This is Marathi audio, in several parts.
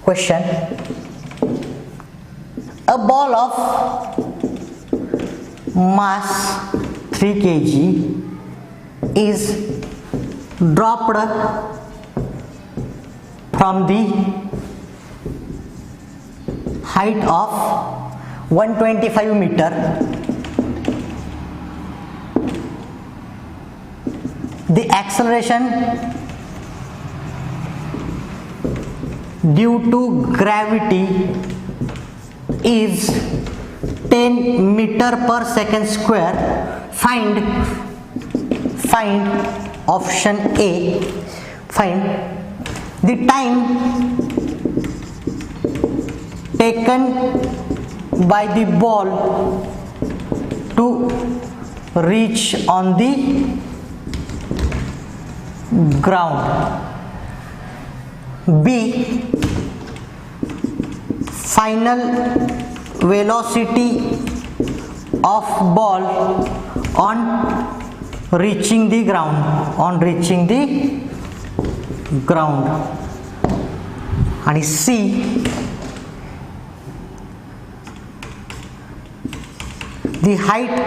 Question: a ball of mass 3 kg is dropped from the height of 125 meter. The acceleration due to gravity is 10 meter per second square. Find option A. Find the time taken by the ball to reach on the ground. B, final velocity of ball on reaching the ground. आणि C, the height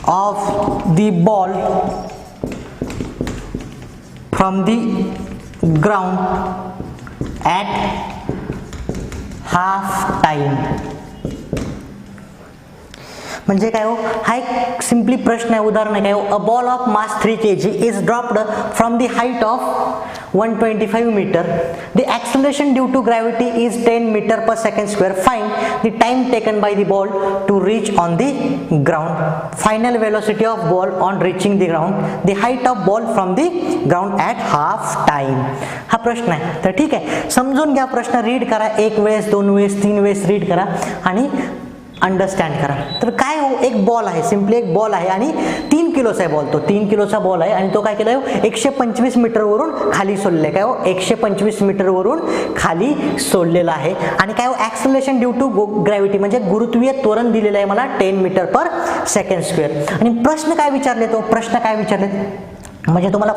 of the ball from the ground at half time. म्हणजे काय हो, हा एक सिंपली प्रश्न आहे, उदाहरण आहे काय हो, अ ball of mass 3 kg is dropped from the height of 125 meter. The acceleration due to gravity is 10 meter per second square. Find the time taken by the ball to reach on the ground. Final velocity of ball on reaching the ground. The height of ball from the ground at half time. हा प्रश्न आहे. तर ठीक आहे, समजून घ्या प्रश्न, रीड करा, एक वेळेस, दोन वेळेस, तीन वेळेस रीड करा आणि अंडरस्टँड करा. तर काय हो, एक बॉल आहे, सिम्पली एक बॉल आहे आणि 3 किलोचा आहे बॉल. तो 3 किलोचा बॉल आहे आणि तो काय केलाय, 125 मीटरवरून खाली सोडलेला आहे. काय हो, 125 मीटरवरून खाली सोडलेला आहे. आणि काय हो, ऍक्सलरेशन ड्यू टू ग्रॅव्हिटी म्हणजे गुरुत्वीय त्वरण दिलेलं आहे मला 10 मीटर पर सेकंड स्क्वेअर. आणि प्रश्न काय विचारले, म्हणजे तुम्हाला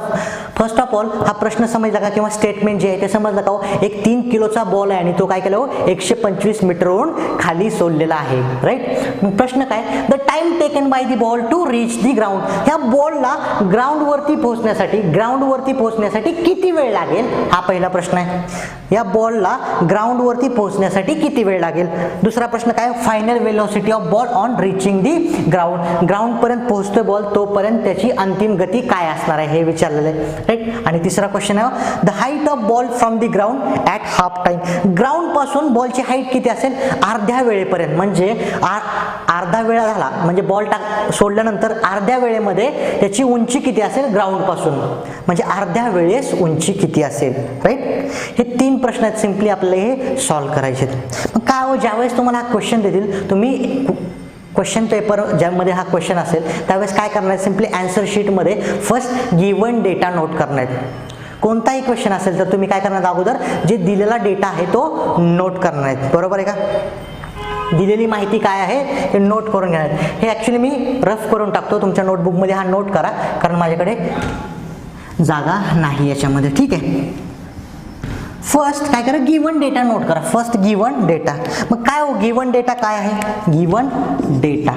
फर्स्ट ऑफ ऑल हा प्रश्न समजला का, किंवा स्टेटमेंट जे आहे ते समजलं का हो, एक 3 किलोचा बॉल आहे आणि तो काय केला हो, 125 मीटरवरून खाली सोडलेला आहे. राईट. मग प्रश्न काय, the time taken by the ball to reach the ground. ह्या बॉलला ग्राउंडवरती पोहोचण्यासाठी किती वेळ लागेल, हा पहिला प्रश्न आहे. या बॉलला ग्राउंडवरती पोहोचण्यासाठी किती वेळ लागेल. दुसरा प्रश्न काय, final velocity of ball on reaching the ground. Ground पर्यंत पोहोचतोय बॉल, तोपर्यंत त्याची अंतिम गती काय असणार आहे हे विचारलेलं आहे. राईट. आणि तिसरा क्वेश्चन आहे, the height of ball from the ground at half time. Ground पासून बॉलची हाईट किती असेल, अर्ध्या वेळेपर्यंत. म्हणजे अर्धा वेळा झाला म्हणजे बॉल सोडल्यानंतर अर्ध्या वेळेमध्ये त्याची उंची किती असेल ग्राउंड पासून, म्हणजे अर्ध्या वेळेस उंची किती असेल. राईट. हे 3 प्रश्न आहेत, सिम्पली आपल्याला हे सॉल्व्ह करायचे. मग काय हो, ज्यावेळेस तुम्हाला हा क्वेश्चन देतील, तुम्ही क्वेश्चन पेपर ज्यामध्ये हा क्वेश्चन असेल त्यावेळेस काय करणार आहे, सिम्पली आन्सर शीटमध्ये फर्स्ट गिवन डेटा नोट करणार आहे. कोणताही क्वेश्चन असेल तर तुम्ही काय करणार, अगोदर जे दिलेला डेटा आहे तो नोट करणार आहे. बरोबर आहे का, दिलेली माहिती काय आहे हे नोट करून घेणार. हे ॲक्च्युली मी रफ करून टाकतो, तुमच्या नोटबुकमध्ये हा नोट करा, कारण माझ्याकडे जागा नाही याच्यामध्ये. ठीक आहे. फर्स्ट काय करा, गिवन डेटा नोट करा. First given data. मग काय हो, गिवन डेटा काय आहे, गिवन डेटा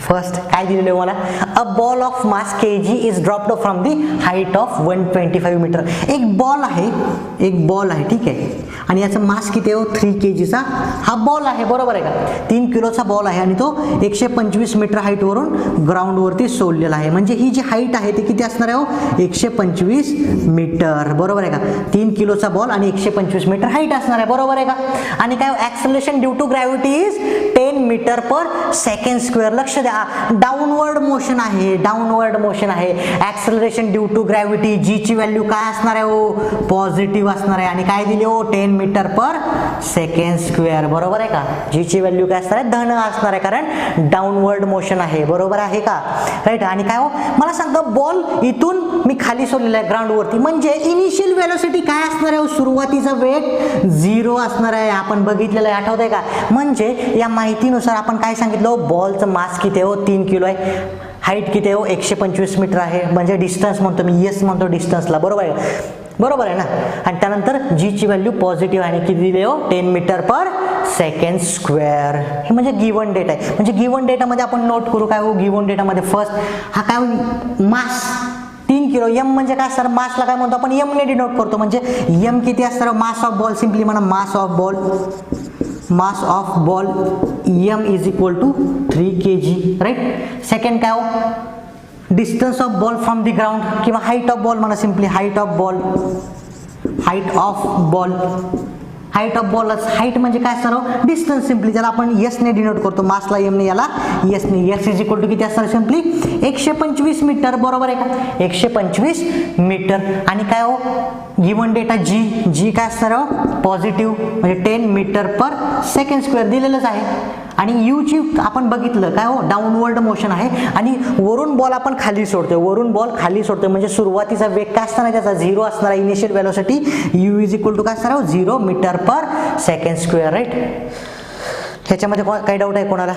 फर्स्ट काय दिलेलं मला, a ball of mass kg is dropped from the height of 125 metre. एक बॉल आहे, ठीक आहे, आणि याचा मास किती आहे, 3 kgचा हा बॉल आहे. बरोबर आहे का, 3 किलोचा बॉल आहे आणि तो 125 मीटर हाईट वरून ग्राउंड वरती सोडलेला आहे. म्हणजे ही जी हाईट आहे ती किती असणार आहे हो, 125 मीटर. बरोबर आहे का, 3 किलोचा बॉल आणि 125 मीटर हाईट असणार आहे. बरोबर आहे का. आणि काय, acceleration due to gravity is 10 metre per second square. लक्ष द्या, डाऊनवर्ड मोशन आहे. Acceleration due to gravity, G ची व्हॅल्यू काय असणार आहे हो, पॉझिटिव्ह असणार आहे. आणि काय दिली हो, 10 मीटर पर सेकंड स्क्वेअर. बरोबर आहे का, जी ची व्हॅल्यू काय असणार आहे, धन असणार आहे, कारण डाऊनवर्ड मोशन आहे. बरोबर आहे का. राईट. आणि काय हो, मला सांगतो बॉल इथून मी खाली सोडलेला आहे ग्राउंड वरती, म्हणजे इनिशियल वेलोसिटी काय असणार आहे, सुरुवातीचा वेग 0 असणार आहे. आपण बघितलेलं आहे, आठवतंय का. म्हणजे या माहितीनुसार आपण काय सांगितलं, बॉलचं मास किती आहे हो, 3 किलो आहे. हाईट किती आहे हो, 125 मीटर आहे. म्हणजे डिस्टन्स म्हणतो मी, येस म्हणतो डिस्टन्सला. बरोबर आहे. बरोबर आहे ना. आणि त्यानंतर जी ची व्हॅल्यू पॉझिटिव्ह आहे, किती दिले हो 10 मीटर पर सेकंड स्क्वेअर. हे म्हणजे गिवन डेटा आहे. म्हणजे गिवन डेटामध्ये आपण नोट करू काय हो, गिवन डेटामध्ये फर्स्ट हा काय मास 3 किलो. एम म्हणजे काय असणार, मासला काय म्हणतो आपण एम ने डिनोट करतो. म्हणजे एम किती असणार, मास ऑफ बॉल सिम्पली म्हणा mass of ball, mass of ball m is equal to 3 kg right. Second काय हो, distance of ball from the ground किंवा हाईट ऑफ बॉल म्हणा simply height of ball, height of ball, height of ball. Height म्हणजे काय असणार, डिस्टन्स सिम्पली ज्याला आपण एस ने डिनोट करतो, मासला एम ने, याला एस ने. एस इज इक्वल टू किती असणार सिम्पली 125 मीटर. बरोबर आहे का, 125 मीटर. आणि काय हो गिवन डेटा जी, जी काय असणार पॉझिटिव्ह म्हणजे 10 मीटर पर सेकंड स्क्वेअर दिलेलंच आहे. आणि यू ची आपण बघितलं काय हो डाऊनवर्ड मोशन आहे आणि वरून बॉल आपण खाली सोडतोय, वरून बॉल खाली सोडतोय म्हणजे सुरुवातीचा वेग काय असणार त्याचा 0 असणार, initial velocity u is equal to काय असणार 0 metre per second square right. ह्याच्यामध्ये काही डाऊट आहे कोणाला,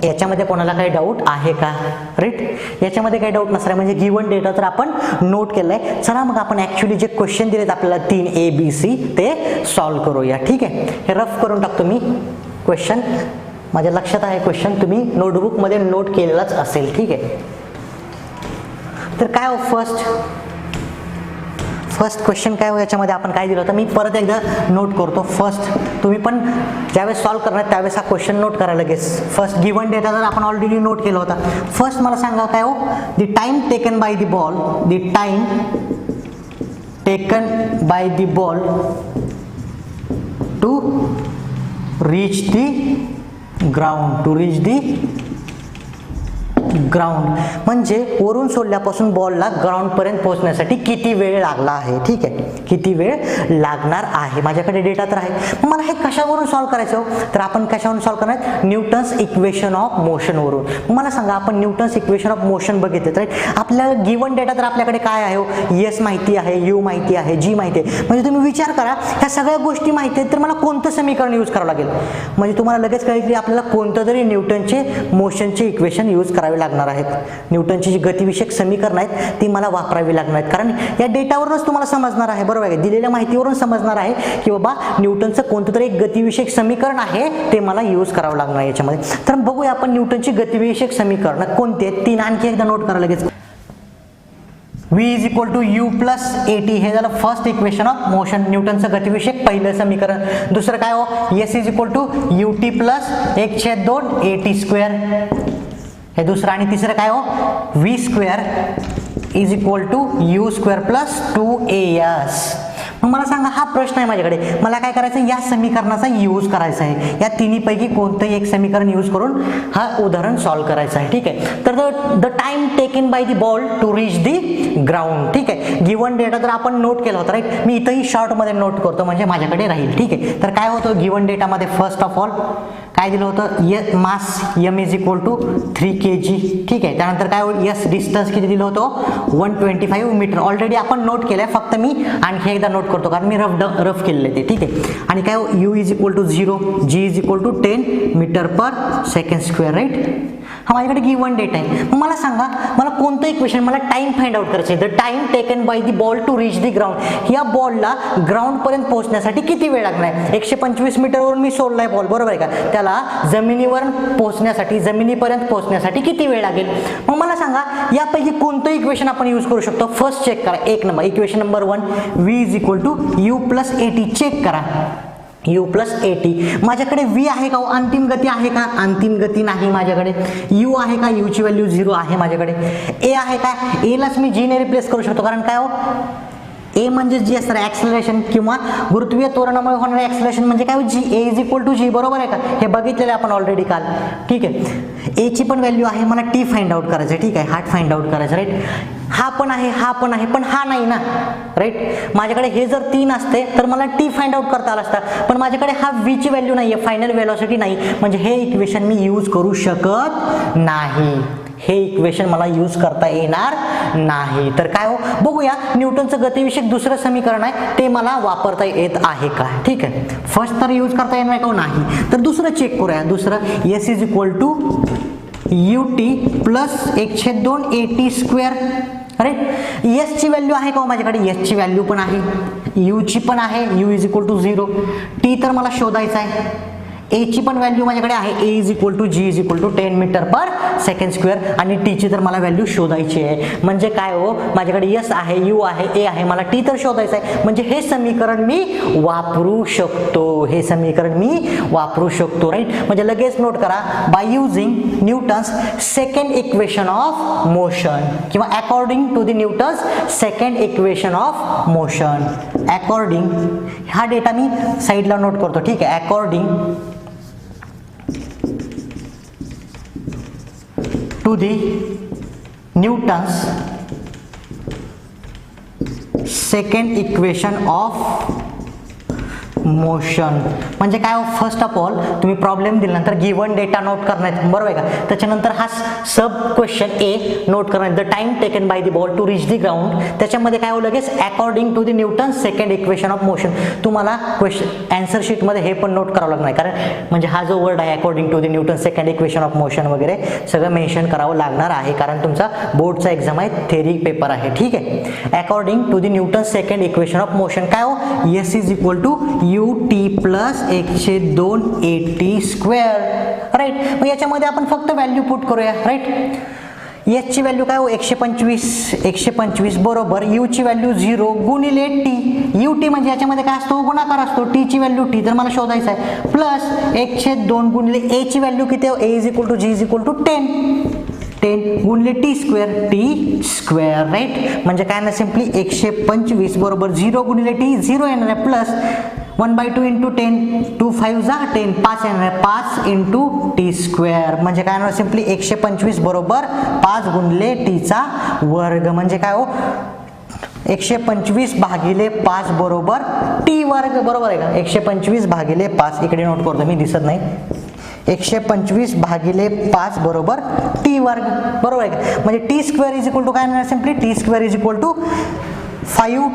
याच्यामध्ये कोणाला काही डाऊट आहे का राईट. याच्यामध्ये काही डाऊट नसणार म्हणजे गिवन डेटा तर आपण नोट केलाय. चला मग आपण ऍक्च्युली जे क्वेश्चन दिलेत आपल्याला 3 ABC ते सॉल्व्ह करूया. ठीक आहे, हे रफ करून टाकतो मी क्वेश्चन, माझ्या लक्षात आहे क्वेश्चन, तुम्ही नोटबुक मध्ये नोट केलेलाच असेल. ठीक आहे, तर काय हो फर्स्ट क्वेश्चन काय हो, याच्यामध्ये आपण काय दिलं होतं मी परत एकदा नोट करतो. फर्स्ट तुम्ही पण ज्यावेळेस सॉल्व्ह करणार त्यावेळेस हा क्वेश्चन नोट करा लगेच. फर्स्ट गिवन डेटा तर आपण ऑलरेडी नोट केला होता. फर्स्ट मला सांगा काय हो, the time taken by the ball, the time taken by the ball to reach the ground, to reach the ground म्हणजे वरून सोडल्यापासून बॉलला ग्राउंड पर्यंत पोहोचण्यासाठी किती वेळ लागला आहे. ठीक आहे, किती वेळ लागणार आहे. माझ्याकडे डेटा तर आहे, मला हे कशावरून सॉल्व्ह करायचं, तर आपण कशावरून सॉल्व्ह करणार, न्यूटन्स इक्वेशन ऑफ मोशन वरून. मला सांगा आपण न्यूटन्स इक्वेशन ऑफ मोशन बघितले राईट. आपल्याला गिवन डेटा तर आपल्याकडे काय आहे, एस माहिती आहे, यू माहिती आहे, जी माहिती आहे. म्हणजे तुम्ही विचार करा ह्या सगळ्या गोष्टी माहिती आहेत तर मला कोणतं समीकरण यूज करावं लागेल. म्हणजे तुम्हाला लगेच कळेल की आपल्याला कोणतं तरी न्यूटनचे मोशनचे इक्वेशन यूज करावे लागणार आहेत. न्यूटनची जी गतिविषयक समीकरण आहेत ती मला वापरावी लागणार आहेत, कारण या डेटावरूनच तुम्हाला समजणार आहे बरोबर आहे, दिलेल्या माहितीवरून समजणार आहे की बाबा न्यूटनचं कोणतं तरी एक गतिविषयक समीकरण आहे ते मला यूज करावं लागणार आहे याच्यामध्ये. तर बघूया आपण न्यूटनची गतिविषयक समीकरण कोणती आहेत, 3 आणखी एकदा नोट करा लगेच. V is equal to u plus AT हे झालं फर्स्ट इक्वेशन ऑफ मोशन, न्यूटनचं गतिविषयक पहिलं समीकरण. दुसरं काय हो, S is equal to UT plus 1/2 AT square हे दुसरं. आणि तिसरं काय हो, V square is equal to u square plus 2AS. मग मला सांगा हा प्रश्न आहे माझ्याकडे, मला काय करायचं या समीकरणाचा यूज करायचा आहे. या तिन्हीपैकी कोणतंही एक समीकरण यूज करून हा उदाहरण सॉल्व्ह करायचं आहे. ठीक आहे, तर the time taken by the ball to reach the ground. ठीक आहे, गिवन डेटा तर आपण नोट केला होता राईट. मी इथंही शॉर्टमध्ये नोट करतो म्हणजे माझ्याकडे राहील. ठीक आहे, तर काय होतं गिवन डेटामध्ये फर्स्ट ऑफ ऑल काय दिलं होतं, mass m is equal to 3 kg. ठीक आहे, त्यानंतर काय होईल, एस डिस्टन्स किती दिलं होतं 125 मीटर. ऑलरेडी आपण नोट केलंय, फक्त मी आणखी एकदा नोट करतो कारण मी रफ केलेले ते. ठीक आहे, आणि काय u is equal to 0, G is equal to 10 metre per second square right. हा माझ्याकडे गिवन डेटा आहे. मग मला सांगा मला कोणतं इक्वेशन, मला टाइम फाइंड आउट करायचं आहे. The time taken by the ball to reach the ground, या बॉलला ग्राउंड पर्यंत पोहोचण्यासाठी किती वेळ लागणार आहे. 125 मीटरवरून मी सोडलाय बॉल बरोबर आहे का, त्याला जमिनीवर पोहोचण्यासाठी, जमिनीपर्यंत पोहोचण्यासाठी किती वेळ लागेल. मग मला सांगा यापैकी कोणतं इक्वेशन आपण यूज करू शकतो. फर्स्ट चेक करा, एक number equation number 1 V is equal to u plus AT. Check करा U प्लस AT. माझ्याकडे V आहे का, अंतिम गती आहे का, अंतिम गती नाही माझ्याकडे. U आहे का, U ची व्हॅल्यू 0 आहे माझ्याकडे. A आहे का, A लाच मी G ने रिप्लेस करू शकतो कारण काय हो, A म्हणजे जी असणार ऍक्सेलरेशन किंवा गुरुत्वीय त्वरणामुळे होणारे ऍक्सेलरेशन म्हणजे काय G. A is equal to G बरोबर आहे का, हे बघितलेलं आपण ऑलरेडी काल. ठीक आहे, A ची पण व्हॅल्यू आहे, मला T फाइंड आउट करायचं. ठीक आहे, हार्ट फाइंड आउट करायचं राईट. हा पण आहे, हा पण आहे, पण हा नाही ना राईट. माझ्याकडे हे जर 3 असते तर मला T फाइंड आउट करता आला असता, पण माझ्याकडे हा V ची व्हॅल्यू नाही आहे, फायनल व्हेलॉसिटी नाही, म्हणजे हे इक्वेशन मी यूज करू शकत नाही. हे इक्वेशन मला यूज करता येणार नाही. तर काय हो बघूया, न्यूटनचं गतिविषयक दुसरं समीकरण आहे ते मला वापरता येत आहे का. ठीक आहे, फर्स्ट तर यूज करता येणार का नाही, तर दुसरं चेक करूया. दुसरं S is equal to UT plus 1/2 AT square. Right. S ची व्हॅल्यू आहे का हो माझ्याकडे? एस ची व्हॅल्यू पण आहे, यू ची पण आहे, u is equal to 0. T तर मला शोधायचा आहे. ए ची पण व्हॅल्यू माझ्याकडे आहे, a is equal to g is equal to 10 metre per second square. आणि टी ची तर मला व्हॅल्यू शोधायची आहे. म्हणजे काय हो, माझ्याकडे एस आहे, यू आहे, ए आहे, मला टी तर शोधायचं आहे. म्हणजे हे समीकरण मी वापरू शकतो, हे समीकरण मी वापरू शकतो. राईट. म्हणजे लगेच नोट करा, by using Newton's second equation of motion किंवा according to the Newton's second equation of motion. According, हा डेटा मी साईडला नोट करतो. ठीक आहे. अकॉर्डिंग to the Newton's second equation of motion. म्हणजे काय, फर्स्ट ऑफ ऑल तुम्ही प्रॉब्लेम दिल्यानंतर गिव्हन डेटा नोट करणार, बरोबर आहे का. त्याच्यानंतर हा सब क्वेश्चन ए नोट करणार, the time taken by the ball to reach the ground. त्याच्यामध्ये काय होईल लगेच, according to the Newton second equation of motion. तुम्हाला क्वेश्चन आन्सर शीटमध्ये हे पण नोट करावं लागणार, कारण म्हणजे हा जो वर्ड आहे according to the Newton second equation of motion वगैरे सगळं मेन्शन करावं लागणार आहे, कारण तुमचा बोर्डचा एक्झाम आहे, थेरी पेपर आहे. ठीक आहे. According to the Newton second equation of motion काय हो, S is equal to u t plus 102 AT square. Right. मग याच्यामध्ये आपण फक्त व्हॅल्यू पुट करूया. राईट. एस ची व्हॅल्यू काय हो, 125 बरोबर यू ची व्हॅल्यू 0 गुणिले टी. यू टी म्हणजे याच्यामध्ये काय असतो, गुणाकार असतो. टी ची व्हॅल्यू टी तर मला शोधायचं आहे, प्लस 102 गुणिले ए ची व्हॅल्यू किती आहे, a is equal to g is equal to 10 गुणिले टी स्क्वेअर. राईट. म्हणजे काय ना, सिम्पली 125 बरोबर 0 गुणिले टी 0 येणार आहे, प्लस 1/2 इंटू 10, 2 5 जा 10, 5 येणार आहे, 5 इंटू टी स्क्वेअर. म्हणजे काय ना, सिम्पली 125 बरोबर 5 गुणिले टीचा वर्ग. म्हणजे काय हो, 125 भागिले 5 बरोबर टी वर्ग. बरोबर आहे का. 125 भागिले 5 इकडे नोट करतो मी, दिसत नाही. 125 भागिले 5 बरोबर टी वर्ग. बरोबर आहे का. म्हणजे T square is equal to काय येणार, simply T square is equal to 5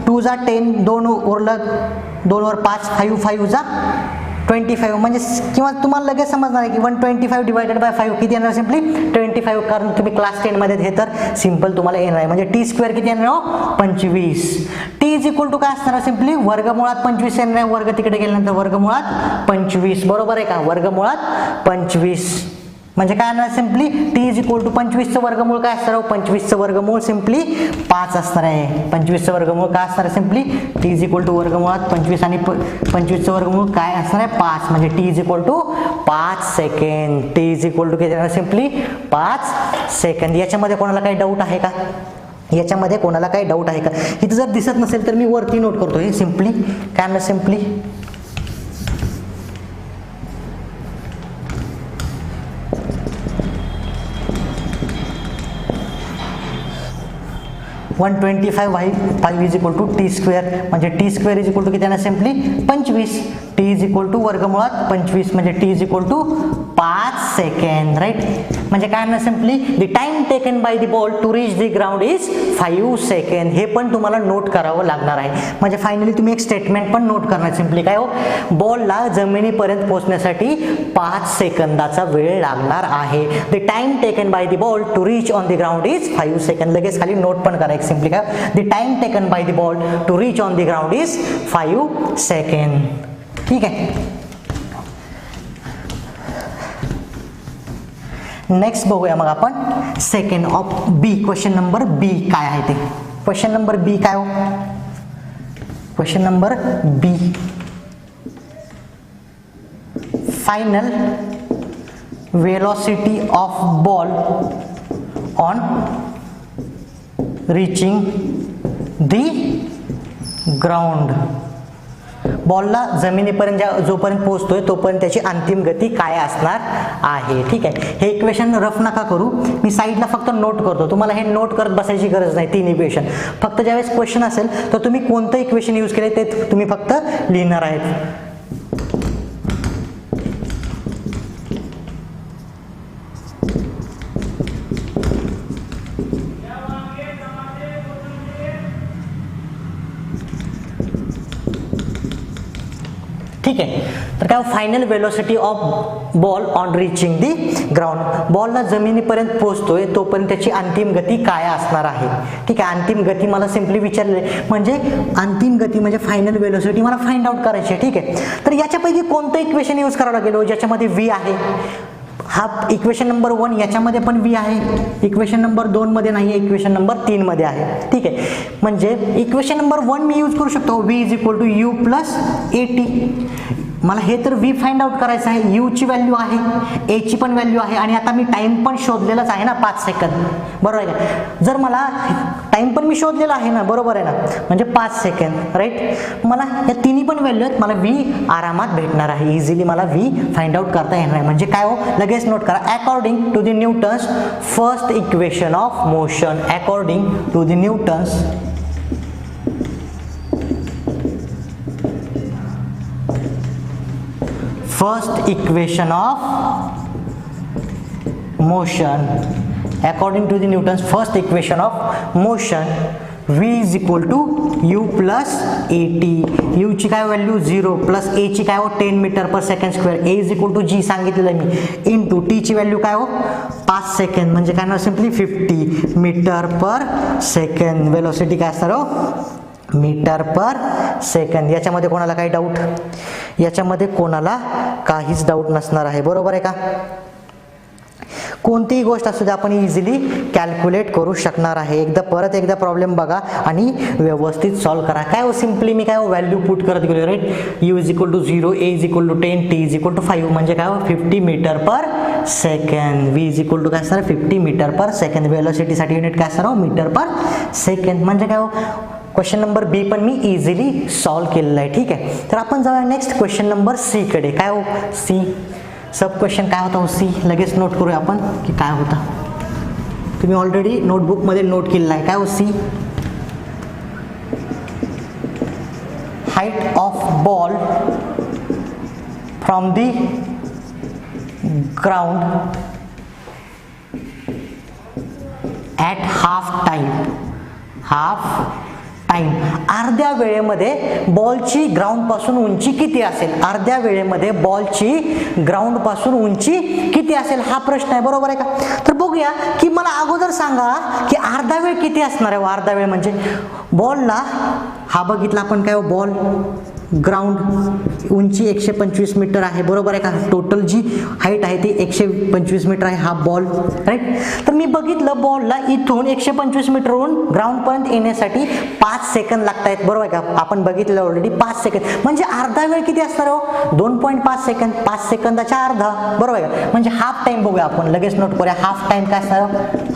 2 जा 10, 2 उरलं, 2 वर 5, 5 5 जा 25. म्हणजे किंवा तुम्हाला लगेच समजणार आहे की 125 डिवायडेड बाय 5 किती येणार, सिम्पली 25. कारण तुम्ही क्लास 10 मध्ये हे तर सिम्पल तुम्हाला येणार आहे. म्हणजे टी स्क्वेअर किती येणार हो, 25. टी इज इक्वल टू काय असणार, सिम्पली वर्गमुळात 25 येणार आहे, वर्ग तिकडे गेल्यानंतर वर्गमुळात 25. बरोबर आहे का. वर्गमुळात 25 म्हणजे काय असणार, simply T is equal to 25चं वर्गमूळ काय असणार, 25चं वर्गमूळ सिम्पली 5 असणार आहे. 25चं वर्गमूळ काय असणार आहे, simply T is equal to वर्गमुळात 25 आणि 25चं वर्गमूळ काय असणार आहे, 5. म्हणजे T is equal to 5 second. T is equal to किती असणार, सिम्पली 5 सेकंड. याच्यामध्ये कोणाला काही डाऊट आहे का, याच्यामध्ये कोणाला काही डाऊट आहे का. इथं जर दिसत नसेल तर मी वरती नोट करतो, हे सिम्पली काय ना, simply 125 is equal to t square. म्हणजे T square is equal to किती येणार, simply 25. T is equal to वर्गमुळात 25 म्हणजे T is equal to 5 second. Right. म्हणजे काय ना, simply the time taken by the ball to reach the ground is 5 second. हे पण तुम्हाला नोट करावं लागणार आहे. म्हणजे फायनली तुम्ही एक स्टेटमेंट पण नोट करणार, सिम्पली काय हो, बॉलला जमिनीपर्यंत पोहोचण्यासाठी 5 सेकंदाचा वेळ लागणार आहे. The time taken by the ball to reach on the ground is 5 second. लगेच खाली नोट पण करा सिम्पली काय, the time taken by the ball to reach on the ground is 5 second. ठीक आहे. नेक्स्ट बघूया मग आपण second of b. Question number b काय आहे ते. क्वेश्चन नंबर बी काय हो, question number b, final velocity of ball on reaching the ground. बॉलला जमिनीपर्यंत जोपर्यंत पोहोचतोय तोपर्यंत त्याची अंतिम गती काय असणार आहे. ठीक आहे. हे इक्वेशन रफ नका करू, मी साईडला फक्त नोट करतो. तुम्हाला हे नोट करत बसायची गरज नाही. 3 इक्वेशन फक्त ज्यावेळेस क्वेश्चन असेल तर तुम्ही कोणतं इक्वेशन यूज केले ते तुम्ही फक्त लिहिणार आहेत. ठीक आहे. तर काय final velocity of ball on reaching the ground, बॉलला जमिनीपर्यंत पोहोचतोय तोपर्यंत त्याची अंतिम गती काय असणार आहे. ठीक आहे, अंतिम गती मला सिम्पली विचारले, म्हणजे अंतिम गती म्हणजे फायनल वेलोसिटी मला फाइंड आउट करायची आहे. ठीक आहे, तर याच्यापैकी कोणतं इक्वेशन यूज करावं लागेल ज्याच्यामध्ये v आहे. हा इक्वेशन नंबर 1, याच्यामध्ये पण v आहे, इक्वेशन नंबर 2 मध्ये नाही, इक्वेशन नंबर 3 मध्ये आहे. ठीक आहे, म्हणजे इक्वेशन नंबर 1 मी यूज करू शकतो, v is equal to u plus at. मला हे तर v फाइंड आउट करायचं आहे, u ची व्हॅल्यू आहे, a ची पण व्हॅल्यू आहे, आणि आता मी टाइम पण शोधलेलाच आहे ना 5 सेकंद, बरोबर आहे का. जर मला टाइम पण मी शोधलेला आहे ना, बरोबर आहे ना, म्हणजे 5 सेकंद, राईट. मला या तिन्ही पण व्हॅल्यू आहेत, मला v आरामात भेटणार आहे, इझिली मला v फाइंड आउट करता येणार आहे. म्हणजे काय हो, लगेच नोट करा, according to the Newton's first equation of motion, according to the Newton's first equation of motion, according to the Newton's first equation of motion, v is equal to u plus at. u ची काय व्हॅल्यू 0 प्लस a ची काय हो 10 metre per second square, a is equal to g सांगितलेलं मी, इंटू t ची व्हॅल्यू काय हो 5 सेकंड, म्हणजे काय ना simply 50 metre per second. Velocity काय असणार हो, मीटर पर सेकंड. याच्यामध्ये कोणाला काही डाऊट, याच्यामध्ये कोणाला काहीच डाऊट नसणार आहे, बरोबर आहे का. कोणतीही गोष्ट असू दे आपण इझिली कॅल्क्युलेट करू शकणार आहे. परत एकदा प्रॉब्लेम बघा आणि व्यवस्थित सॉल्व्ह करा. काय हो, सिम्पली मी काय हो व्हॅल्यू पुट करत गेलो, right. u is equal to 0, a is equal to 10, t is equal to 5, म्हणजे काय हो 50 metre per second. v is equal to काय असणार 50 मीटर पर सेकंड. वेलोसिटीसाठी युनिट काय असणार हो मीटर पर सेकंड. म्हणजे काय हो क्वेश्चन नंबर बी पण मी इझिली सॉल्व्ह केलेला आहे. ठीक आहे, तर आपण जाऊया नेक्स्ट क्वेश्चन नंबर सी कडे. काय हो सी, सब क्वेश्चन काय होता हो सी, लगेच नोट करूया आपण की काय होता. तुम्ही ऑलरेडी नोटबुक मध्ये नोट केलेला आहे. काय हो C, height of ball from the ground at half time, अर्ध्या वेळेमध्ये बॉलची ग्राउंड पासून उंची किती असेल, अर्ध्या वेळेमध्ये बॉलची ग्राउंड पासून उंची किती असेल हा प्रश्न आहे, बरोबर आहे का. तर बघूया की मला अगोदर सांगा की अर्धा वेळ किती असणार आहे. अर्धा वेळ म्हणजे बॉलला हा बघितला आपण काय बॉल ग्राउंड उंची 125 मीटर आहे, बरोबर आहे का. टोटल जी हाईट आहे ती 125 मीटर आहे, हा बॉल, राईट. तर मी बघितलं बॉलला इथून 125 मीटरवरून ग्राउंड पर्यंत येण्यासाठी 5 सेकंद लागत आहेत, बरोबर आहे का. आपण बघितलं ऑलरेडी 5 सेकंद, म्हणजे अर्धा वेळ किती असणार हो 2.5 सेकंद, 5 सेकंदाच्या अर्धा, बरोबर आहे का. म्हणजे हाफ टाइम बघूया आपण, लगेच नोट करूया. हाफ टाइम काय असणार,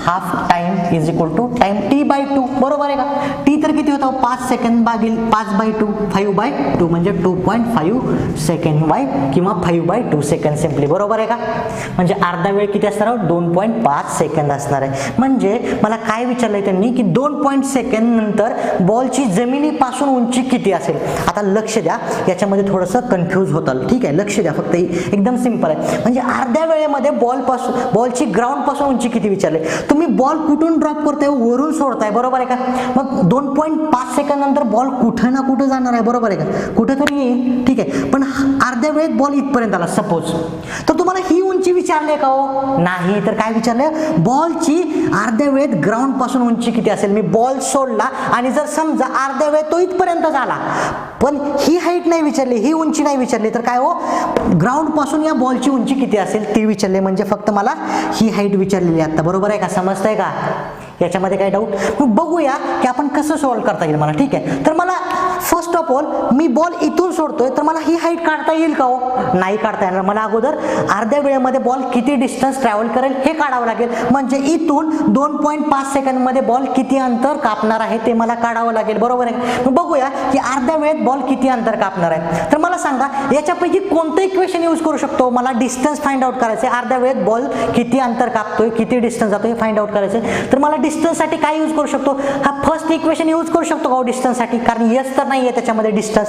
half time is equal to time t/2, बरोबर आहे का. टी तर किती होतं 5 सेकंद भागिले 5/2, 5/2 म्हणजे 2.5 सेकंड वाय किंवा 5/2 सेकंड सिम्पली, बरोबर आहे का. म्हणजे अर्धा वेळ किती असणार 2.5 सेकंद असणार आहे. म्हणजे मला काय विचारलंय त्यांनी की 2 सेकंद नंतर बॉलची जमिनीपासून उंची किती असेल. आता लक्ष द्या, याच्यामध्ये थोडंसं कन्फ्यूज होताल, ठीक आहे, लक्ष द्या फक्त, एकदम सिंपल आहे. म्हणजे अर्ध्या वेळेमध्ये बॉलची ग्राउंड पासून उंची किती विचारले. तुम्ही बॉल कुठून ड्रॉप करताय, वरून सोडताय, बरोबर आहे का. मग 2.5 सेकंद नंतर बॉल कुठं ना कुठं जाणार आहे, बरोबर आहे का, कुठेतरी येईल, ठीक आहे. पण अर्ध्या वेळेत बॉल इथपर्यंत आला सपोज, तर तुम्हाला ही उंची विचारले का हो, नाही. तर काय विचारले, बॉलची अर्ध्या वेळेत ग्राउंड पासून उंची किती असेल. मी बॉल सोडला आणि जर समजा अर्ध्या वेळेत तो इथपर्यंत झाला, पण ही हाईट नाही विचारली, ही उंची नाही विचारली, तर काय हो ग्राउंड पासून या बॉलची उंची किती असेल ती विचारली. म्हणजे फक्त मला ही हाईट विचारलेली आता, बरोबर आहे का, समजतंय का. याच्यामध्ये काय डाऊट. मग बघूया की आपण कसं सॉल्व्ह करता येईल मला, ठीक आहे. तर मला first of all me ball इथून सोडतोय, तर मला ही हाईट काढता येईल का हो, नाही काढता येणार. मला अगोदर अर्ध्या वेळेमध्ये बॉल किती डिस्टन्स ट्रॅव्हल करेल हे काढावं लागेल. म्हणजे इथून 2.5 सेकंड मध्ये बॉल किती अंतर कापणार आहे ते मला काढावं लागेल, बरोबर आहे. मग बघूया की अर्ध्या वेळेत बॉल किती अंतर कापणार आहे. तर मला सांगा याच्यापैकी कोणतं इक्वेशन यूज करू शकतो. मला डिस्टन्स फाइंड आउट करायचं आहे, अर्ध्या वेळेत बॉल किती अंतर कापतोय, किती डिस्टन्स जातोय हे फाइंड आउट करायचं. तर मला डिस्टन्स साठी काय यूज करू शकतो, हा फर्स्ट इक्वेशन यूज करू शकतो का डिस्टन्स साठी, कारण एस तर आन्सर नाही आहे त्याच्यामध्ये डिस्टन्स.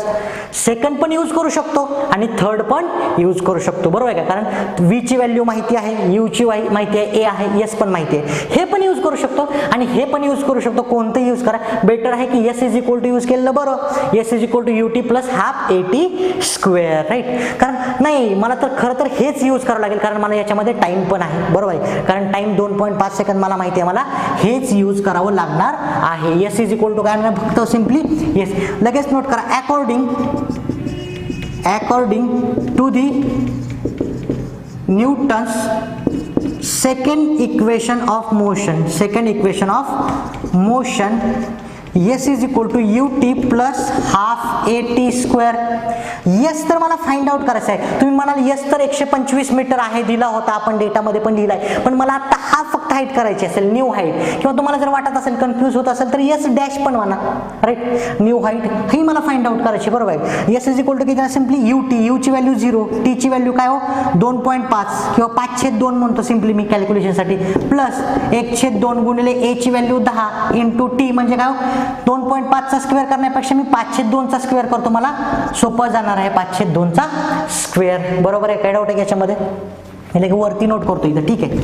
सेकंड पण यूज करू शकतो आणि थर्ड पण यूज करू शकतो, बरोबर आहे का? कारण v ची व्हॅल्यू माहिती आहे, u ची माहिती आहे, a आहे, s पण माहिती आहे. हे पण यूज करू शकतो आणि हे पण यूज करू शकतो. कोणतं यूज करा, बेटर आहे की s is equal to use केलेलं बरं. s is equal to ut plus half at square, right? कारण नाही, मला तर खरं तर हेच यूज करावं लागेल, कारण मला याच्यामध्ये टाइम पण आहे, बरोबर आहे? कारण टाइम 2.5 सेकंद मला माहिती आहे, मला हेच यूज करावं लागणार आहे. s इज इक्वल टू काय म्हणणार, फक्त सिम्पली येस. लगेच नोट करा, according to the Newton's second equation of motion s is equal to ut plus half at square. Yes तर मला फाइंड आउट करायचं आहे. तुम्ही म्हणाल यस तर 125 मीटर आहे, दिला होता आपण डेटामध्ये पण लिहिलाय, पण मला आता हा फक्त हाईट करायची असेल, न्यू हाईट. किंवा तुम्हाला जर वाटत असेल, कन्फ्यूज होत असेल तर यस डॅश पण म्हणा, राईट? न्यू हाईट ही मला फाइंड आउट करायची, बरोबर आहे? यस इज इक्वल टू किती, सिम्पली ut, u ची व्हॅल्यू 0, t ची व्हॅल्यू काय हो 2.5 किंवा 5/2 म्हणतो सिम्पली मी कॅल्क्युलेशनसाठी, प्लस 1/2 गुणिले a ची व्हॅल्यू 10 इंटू t म्हणजे काय, 2.5 चा स्क्वेअर करण्यापेक्षा मी 5/2 चा स्क्वेअर करतो, मला सोपं जाणार आहे 5/2 चा स्क्वेअर, बरोबर आहे? काय डाऊट आहे याच्यामध्ये? म्हणजे वरती नोट करतो इथं, ठीक आहे?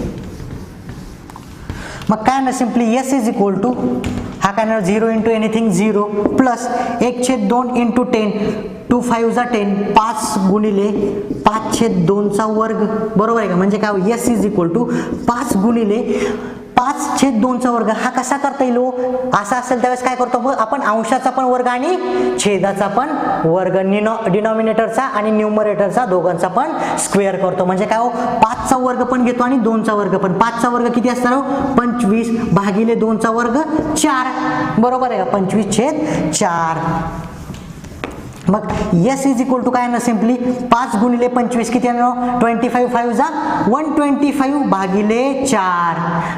मग काय ना, simply s is equal to हा काय ना 0 इंटू एनिथिंग 0 प्लस 1/2 इंटू 10, 2 5 जा 10, 5 गुणिले 5/2 चा वर्ग, बरोबर आहे का? म्हणजे काय, s इज इक्वल टू 5 गुणिले 5/2 चा वर्ग. हा कसा करता येईल? असा असेल त्यावेळेस काय करतो आपण, अंशाचा पण वर्ग आणि छेदाचा पण वर्ग, डिनॉमिनेटरचा आणि न्यूमरेटरचा दोघांचा पण स्क्वेअर करतो. म्हणजे काय हो, 5 चा वर्ग पण घेतो आणि 2 चा वर्ग पण. 5 चा वर्ग किती असणार हो, 25 भागिले 2 चा वर्ग 4, बरोबर आहे का? 25/4. मग s इज इक्वल टू काय ना, सिम्पली 5 गुणिले 25 किती येणार, 25 5 जा 125 भागिले 4.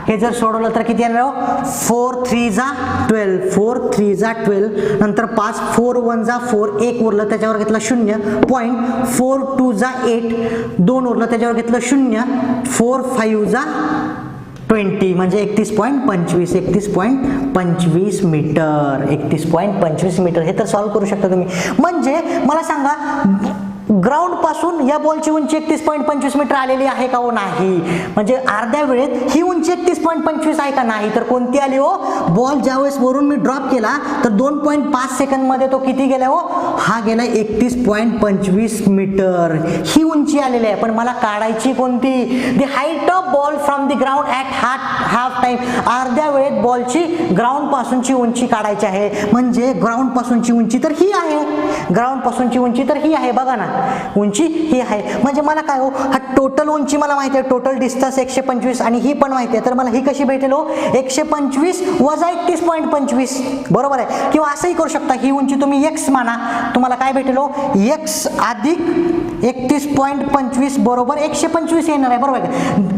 हे जर सोडवलं तर किती येणार, 4 3 जा 12, 4 3 जा 12, नंतर 5 4 1 जा 4, 1 उरलं त्याच्यावर घेतलं 0, पॉईंट 4 2 जा 8, 2 उरलं त्याच्यावर घेतलं 0, 4 5 जा 20 म्हणजे 31.25, 31.25 मीटर, 31.25 मीटर. हे तर सॉल्व्ह करू शकता तुम्ही. म्हणजे मला सांगा, ग्राउंड पासून या बॉलची उंची 31.25 मीटर आलेली आहे का हो? नाही. म्हणजे अर्ध्या वेळेत ही उंची 31.25 आहे का? नाही. तर कोणती आली हो? बॉल ज्यावेळेस वरून मी ड्रॉप केला तर 2.5 सेकंद मध्ये तो किती गेला हो? हा गेला 31.25 मीटर. ही उंची आलेली आहे, पण मला काढायची कोणती? The height of ball from the ground at half time. अर्ध्या वेळेत बॉलची ग्राउंड पासूनची उंची काढायची आहे. म्हणजे ग्राउंड पासूनची उंची तर ही आहे, ग्राउंड पासूनची उंची तर ही आहे, बघा ना, उंची ही आहे. म्हणजे मला काय हो, हा टोटल उंची मला माहिती आहे, टोटल डिस्टन्स 125 आणि ही पण माहिती आहे. तर मला ही कशी भेटेल हो? 125 वजा 31.25, बरोबर आहे? किंवा असंही करू शकता, ही उंची तुम्ही x माना, तुम्हाला काय भेटेल हो? x अधिक 31.25 बरोबर 125 येणार आहे, बरोबर आहे?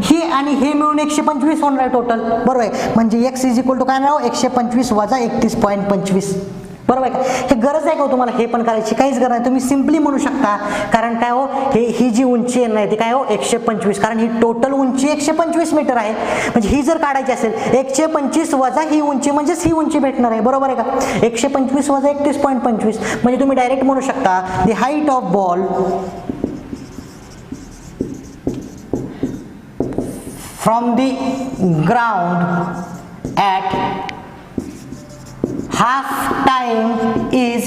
ही आणि हे मिळून 125 होणार आहे टोटल, बरोबर आहे? म्हणजे x इज इक्वल टू काय ना, 125 वजा 31.25, बरोबर आहे का? हे गरज आहे का तुम्हाला हे पण करायची? काहीच गरज नाही, तुम्ही सिम्पली म्हणू शकता. कारण काय हो, ही जी उंची आहे ना ती काय हो 125, कारण ही टोटल उंची 125 मीटर आहे. म्हणजे ही जर काढायची असेल 125 वजा ही उंची म्हणजेच ही उंची भेटणार आहे, बरोबर आहे का? 125 वजा 31.25 म्हणजे तुम्ही डायरेक्ट म्हणू शकता the height of ball from the ground at half time is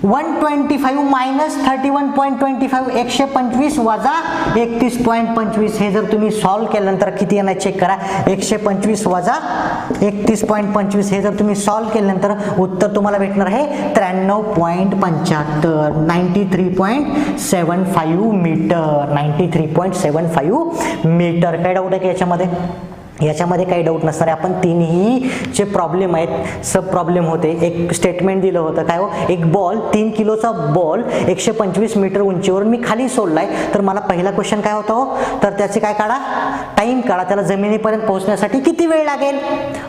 125 minus 31.25, 125 वजा 31.25. हे जर तुम्ही सॉल्व केल्यानंतर किती येणार चेक करा, 125 वजा 31.25. हे जर तुम्ही सॉल्व केल्यानंतर उत्तर तुम्हाला भेटणार आहे 93.75, 93.75 मीटर, 93.75 मीटर. काय डाऊट आहे की याच्यामध्ये? याच्यामध्ये काही डाऊट नसणार आहे. आपण तिन्ही जे प्रॉब्लेम आहेत, सब प्रॉब्लेम होते. एक स्टेटमेंट दिलं होतं काय हो, एक बॉल 3 किलोचा बॉल 125 मीटर उंचीवरून मी खाली सोडलाय. तर मला पहिला क्वेश्चन काय होता हो, तर त्याचे काय काढा, टाइम काढा, त्याला जमिनीपर्यंत पोहोचण्यासाठी किती वेळ लागेल.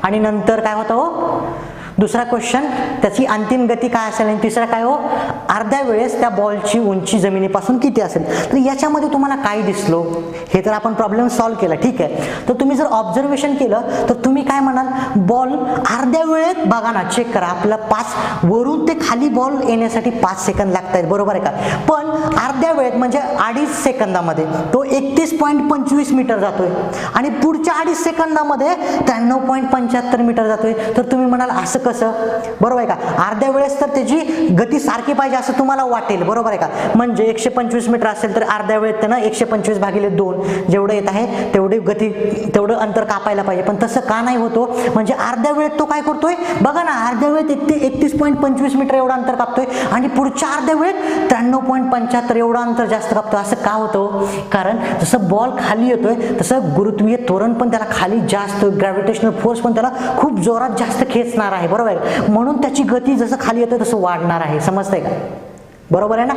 आणि नंतर काय होतं हो दुसरा क्वेश्चन, त्याची अंतिम गती काय असेल. आणि तिसरा काय हो, अर्ध्या वेळेस त्या बॉलची उंची जमिनीपासून किती असेल. तर याच्यामध्ये तुम्हाला काय दिसलो हे तर आपण प्रॉब्लेम सॉल्व्ह केला, ठीक आहे. तर तुम्ही जर ऑब्झर्वेशन केलं तर तुम्ही काय म्हणाल, बॉल अर्ध्या वेळेत बघा ना, चेक करा, आपला 5 वरून ते खाली बॉल येण्यासाठी 5 सेकंद लागत आहेत, बरोबर आहे का. पण अर्ध्या वेळेत म्हणजे 2.5 सेकंदामध्ये तो 31.25 मीटर जातोय आणि पुढच्या 2.5 सेकंदामध्ये 93.75 मीटर जातोय. तर तुम्ही म्हणाल असं कसं, बरोबर आहे का. अर्ध्या वेळेस तर त्याची गती सारखी पाहिजे असं तुम्हाला वाटेल, बरोबर आहे का. म्हणजे 125 मीटर असेल तर अर्ध्या वेळेत त्यानं 125/2 जेवढं येत आहे तेवढी गती, तेवढं अंतर कापायला पाहिजे. पण तसं का नाही होतो, म्हणजे अर्ध्या वेळेत तो काय करतोय बघा ना, अर्ध्या वेळेत 31.25 मीटर एवढं अंतर कापतोय आणि पुढच्या अर्ध्या वेळेत 93.75 एवढं अंतर जास्त कापतोय. असं का होतं, कारण जसं बॉल खाली येतोय तसं गुरुत्वीय त्वरण पण त्याला खाली जास्त, ग्रॅव्हिटेशनल फोर्स पण त्याला खूप जोरात जास्त खेचणार आहे, बरोबर आहे. म्हणून त्याची गती जसं खाली येतोय तसं वाढणार आहे. समजतंय का, बरोबर आहे ना.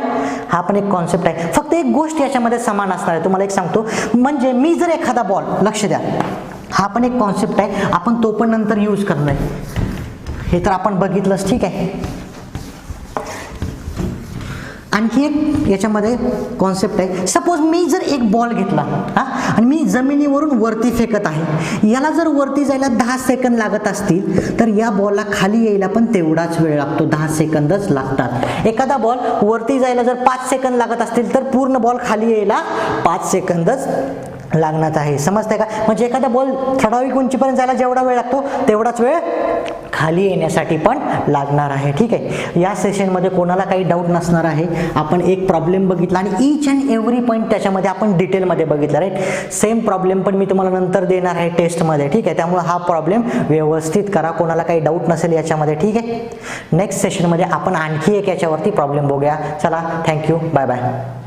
हा पण एक कॉन्सेप्ट आहे. फक्त एक गोष्ट याच्यामध्ये समान असणार आहे, तुम्हाला एक सांगतो. म्हणजे मी जर एखादा बॉल, लक्ष द्या, हा पण एक कॉन्सेप्ट आहे, आपण तो पण नंतर यूज करणार, हे तर आपण बघितलंच, ठीक आहे. आणखी एक याच्यामध्ये कॉन्सेप्ट आहे. सपोज मी जर एक बॉल घेतला आणि मी जमिनीवरून वरती फेकत आहे, याला जर वरती जायला 10 सेकंद लागत असतील तर या बॉलला खाली यायला पण तेवढाच वेळ लागतो, 10 सेकंदच लागतात. एखादा बॉल वरती जायला जर 5 सेकंद लागत असतील तर पूर्ण बॉल खाली यायला 5 सेकंदच लागणार आहे. समजतंय का. म्हणजे एखादा बॉल ठराविक उंचीपर्यंत जायला जेवढा वेळ लागतो तेवढाच वेळ खाली येण्यासाठी पण लागणार आहे, ठीक आहे. या सेशनमध्ये कोणाला काही डाऊट नसणार आहे. आपण एक प्रॉब्लेम बघितला आणि ईच अँड एव्हरी पॉईंट त्याच्यामध्ये आपण डिटेलमध्ये बघितलं, राईट. सेम प्रॉब्लेम पण मी तुम्हाला नंतर देणार आहे टेस्टमध्ये, ठीक आहे. त्यामुळे हा प्रॉब्लेम व्यवस्थित करा, कोणाला काही डाऊट नसेल याच्यामध्ये, ठीक आहे. नेक्स्ट सेशनमध्ये आपण आणखी एक याच्यावरती प्रॉब्लेम बघूया. चला, थँक्यू, बाय बाय.